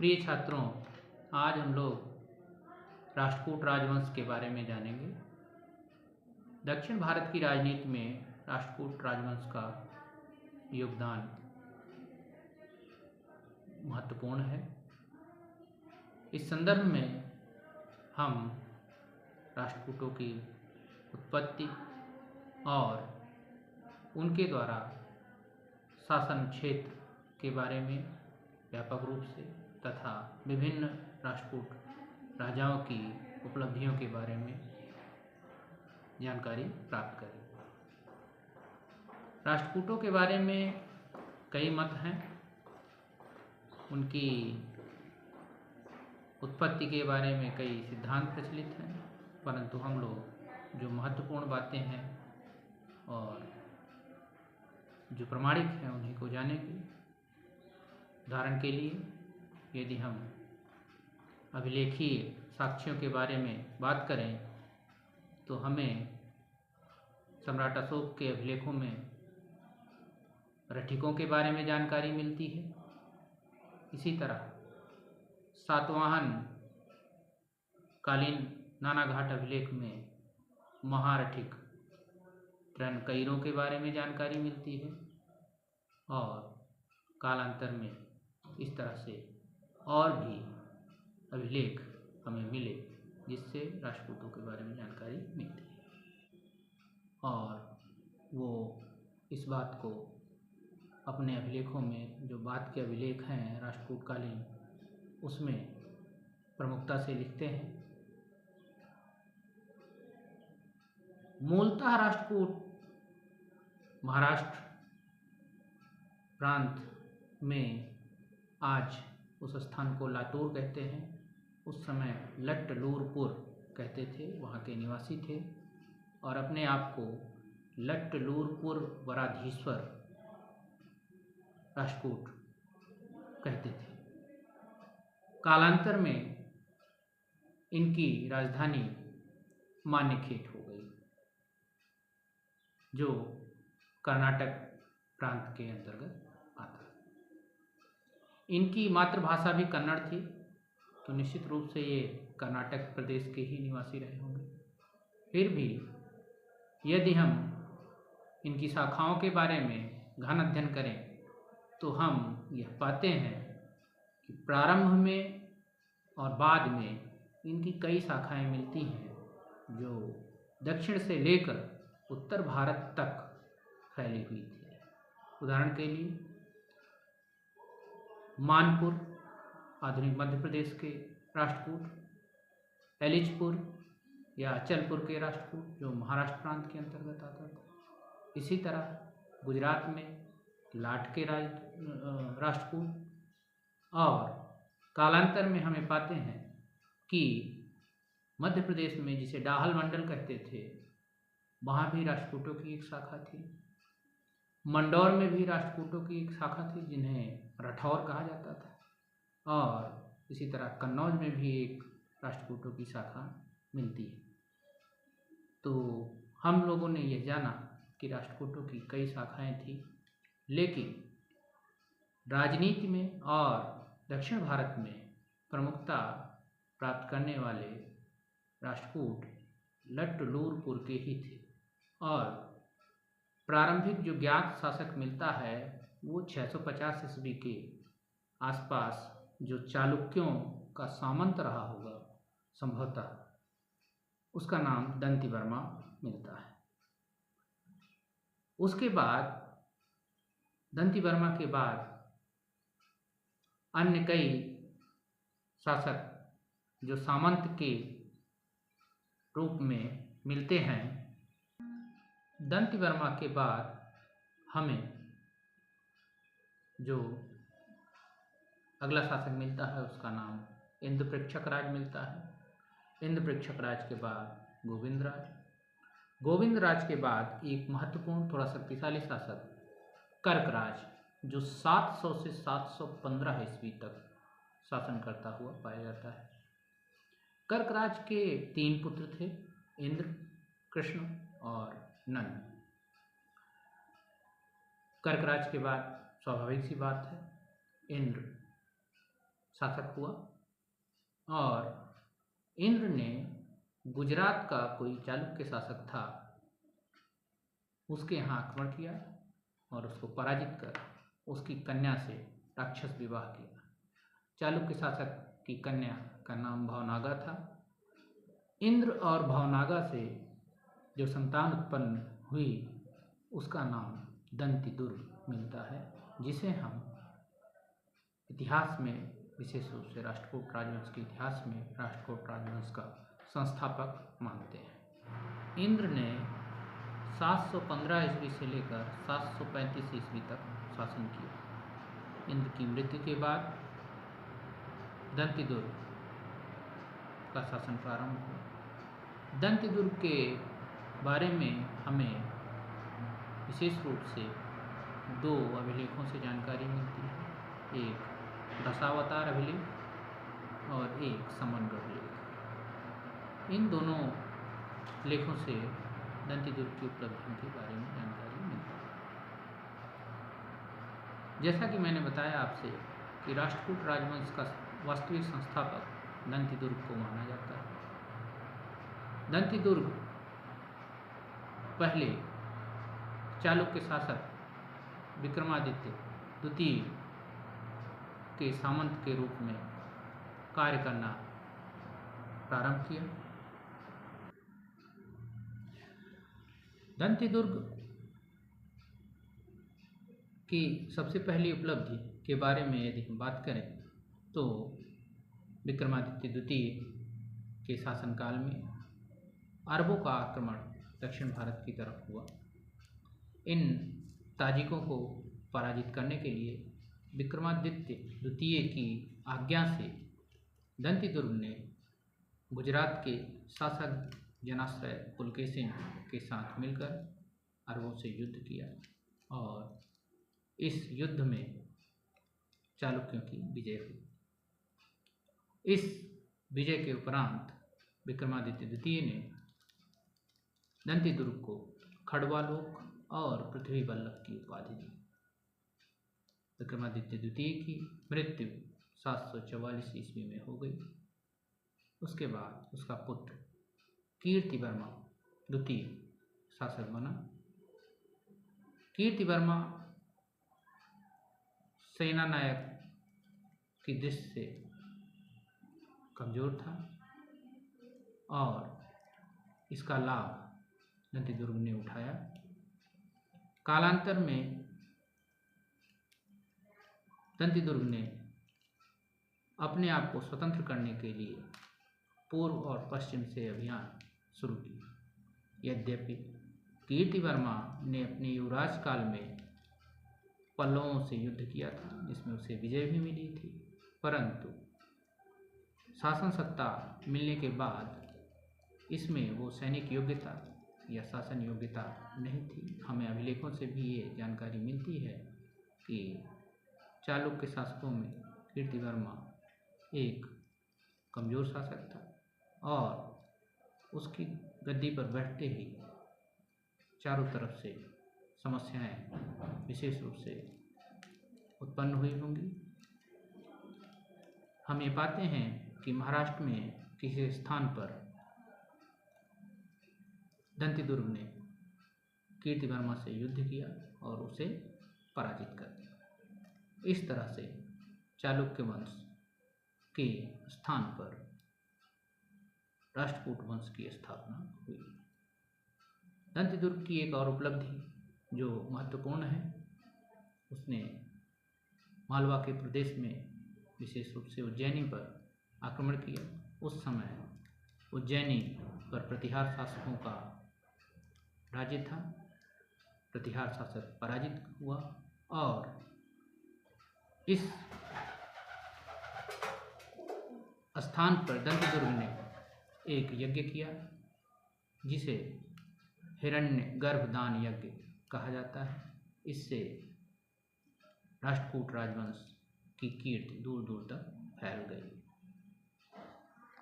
प्रिय छात्रों, आज हम लोग राष्ट्रकूट राजवंश के बारे में जानेंगे। दक्षिण भारत की राजनीति में राष्ट्रकूट राजवंश का योगदान महत्वपूर्ण है। इस संदर्भ में हम राष्ट्रकूटों की उत्पत्ति और उनके द्वारा शासन क्षेत्र के बारे में व्यापक रूप से तथा विभिन्न राष्ट्रकूट राजाओं की उपलब्धियों के बारे में जानकारी प्राप्त करें। राष्ट्रकूटों के बारे में कई मत हैं। उनकी उत्पत्ति के बारे में कई सिद्धांत प्रचलित हैं, परंतु हम लोग जो महत्वपूर्ण बातें हैं और जो प्रमाणिक हैं उन्हीं को जानेंगे। उदाहरण के लिए यदि हम अभिलेखीय साक्ष्यों के बारे में बात करें तो हमें सम्राट अशोक के अभिलेखों में रठिकों के बारे में जानकारी मिलती है। इसी तरह सातवाहन कालीन नानाघाट अभिलेख में महारठिक त्रैनकईरों के बारे में जानकारी मिलती है और कालांतर में इस तरह से और भी अभिलेख हमें मिले जिससे राष्ट्रकूटों के बारे में जानकारी मिलती है और वो इस बात को अपने अभिलेखों में जो बात के अभिलेख हैं राष्ट्रकूटकालीन उसमें प्रमुखता से लिखते हैं। मूलतः राष्ट्रकूट महाराष्ट्र प्रांत में आज उस स्थान को लातूर कहते हैं, उस समय लट्टलूरपुर कहते थे, वहाँ के निवासी थे और अपने आप को लट्टलूरपुर वराधीश्वर राष्ट्रकूट कहते थे। कालांतर में इनकी राजधानी मान्यखेट हो गई जो कर्नाटक प्रांत के अंतर्गत आता है। इनकी मातृभाषा भी कन्नड़ थी, तो निश्चित रूप से ये कर्नाटक प्रदेश के ही निवासी रहे होंगे। फिर भी यदि हम इनकी शाखाओं के बारे में गहन अध्ययन करें तो हम यह पाते हैं कि प्रारंभ में और बाद में इनकी कई शाखाएं मिलती हैं जो दक्षिण से लेकर उत्तर भारत तक फैली हुई थी। उदाहरण के लिए मानपुर आधुनिक मध्य प्रदेश के राष्ट्रकूट, एलिचपुर या अचलपुर के राष्ट्रकूट जो महाराष्ट्र प्रांत के अंतर्गत आता था। इसी तरह गुजरात में लाट के राष्ट्रकूट और कालांतर में हमें पाते हैं कि मध्य प्रदेश में जिसे डाहल मंडल कहते थे वहाँ भी राष्ट्रकूटों की एक शाखा थी। मंडौर में भी राष्ट्रकूटों की एक शाखा थी जिन्हें राठौर कहा जाता था और इसी तरह कन्नौज में भी एक राष्ट्रकूटों की शाखा मिलती है। तो हम लोगों ने यह जाना कि राष्ट्रकूटों की कई शाखाएं थी, लेकिन राजनीति में और दक्षिण भारत में प्रमुखता प्राप्त करने वाले राष्ट्रकूट लट्टलूरपुर के ही थे और प्रारंभिक जो ज्ञात शासक मिलता है वो 650 ईस्वी के आसपास जो चालुक्यों का सामंत रहा होगा संभवतः, उसका नाम दंतिवर्मा मिलता है। उसके बाद दंतिवर्मा के बाद अन्य कई शासक जो सामंत के रूप में मिलते हैं। दंतिवर्मा के बाद हमें जो अगला शासक मिलता है उसका नाम इंद्रपृक्षक राज मिलता है। इंद्रपृक्षक राज के बाद गोविंद राज, गोविंद राज के बाद एक महत्वपूर्ण थोड़ा शक्तिशाली शासक कर्क राज जो 700 से 715 ईस्वी तक शासन करता हुआ पाया जाता है। कर्क राज के 3 पुत्र थे, इंद्र, कृष्ण और नंद। कर्क राज के बाद स्वाभाविक सी बात है इंद्र शासक हुआ और इंद्र ने गुजरात का कोई चालुक्य शासक था उसके यहाँ आक्रमण किया और उसको पराजित कर उसकी कन्या से राक्षस विवाह किया। चालुक्य शासक की कन्या का नाम भवनागा था। इंद्र और भवनागा से जो संतान उत्पन्न हुई उसका नाम दंतिदुर्ग मिलता है, जिसे हम इतिहास में विशेष रूप से राष्ट्रकूट राजवंश के इतिहास में राष्ट्रकूट राजवंश का संस्थापक मानते हैं। इंद्र ने 715 ईस्वी से लेकर 735 ईस्वी तक शासन किया। इंद्र की मृत्यु के बाद दंतिदुर्ग का शासन प्रारंभ हुआ। दंतिदुर्ग के बारे में हमें विशेष रूप से दो अभिलेखों से जानकारी मिलती है, एक दशावतार अभिलेख और एक समग्र अभिलेख। इन दोनों लेखों से दंतिदुर्ग की उपलब्धियों के बारे में जानकारी मिलती है। जैसा कि मैंने बताया आपसे कि राष्ट्रकूट राजवंश का वास्तविक संस्थापक दंतिदुर्ग को माना जाता है। दंतिदुर्ग पहले चालुक्य शासक विक्रमादित्य द्वितीय के सामंत के रूप में कार्य करना प्रारंभ किया। दंतिदुर्ग की सबसे पहली उपलब्धि के बारे में यदि हम बात करें तो विक्रमादित्य द्वितीय के शासनकाल में अरबों का आक्रमण दक्षिण भारत की तरफ हुआ। इन ताजिकों को पराजित करने के लिए विक्रमादित्य द्वितीय की आज्ञा से दंतिदुर्ग ने गुजरात के शासक जनाश्रय पुलकेशिन के साथ मिलकर अरबों से युद्ध किया और इस युद्ध में चालुक्यों की विजय हुई। इस विजय के उपरांत विक्रमादित्य द्वितीय ने दंतिदुर्ग को खड़वालोक और पृथ्वी वल्लभ की उपाधि दी। विक्रमादित्य द्वितीय की मृत्यु 744 ईस्वी में हो गई। उसके बाद उसका पुत्र कीर्तिवर्मा द्वितीय शासक बना। कीर्तिवर्मा सेना नायक की दृष्टि से कमजोर था और इसका लाभ दंतिदुर्ग ने उठाया। कालांतर में दंतिदुर्ग ने अपने आप को स्वतंत्र करने के लिए पूर्व और पश्चिम से अभियान शुरू किया। यद्यपि कीर्तिवर्मा ने अपने युवराज काल में पल्लवों से युद्ध किया था जिसमें उसे विजय भी मिली थी, परंतु शासन सत्ता मिलने के बाद इसमें वो सैनिक योग्यता या शासन योग्यता नहीं थी। हमें अभिलेखों से भी ये जानकारी मिलती है कि चालुक्य शासकों में कीर्तिवर्मा एक कमजोर शासक था और उसकी गद्दी पर बैठते ही चारों तरफ से समस्याएं विशेष रूप से उत्पन्न हुई होंगी। हम ये पाते हैं कि महाराष्ट्र में किसी स्थान पर दंतिदुर्ग ने कीर्तिवर्मा से युद्ध किया और उसे पराजित कर दिया। इस तरह से चालुक्य वंश के स्थान पर राष्ट्रकूट वंश की स्थापना हुई। दंतिदुर्ग की एक और उपलब्धि जो महत्वपूर्ण है, उसने मालवा के प्रदेश में विशेष रूप से उज्जैनी पर आक्रमण किया। उस समय उज्जैनी पर प्रतिहार शासकों का राज्य था। प्रतिहार शासक पराजित हुआ और इस स्थान पर दंतिदुर्ग ने एक यज्ञ किया जिसे हिरण्य गर्भदान यज्ञ कहा जाता है। इससे राष्ट्रकूट राजवंश की कीर्ति दूर दूर तक फैल गई।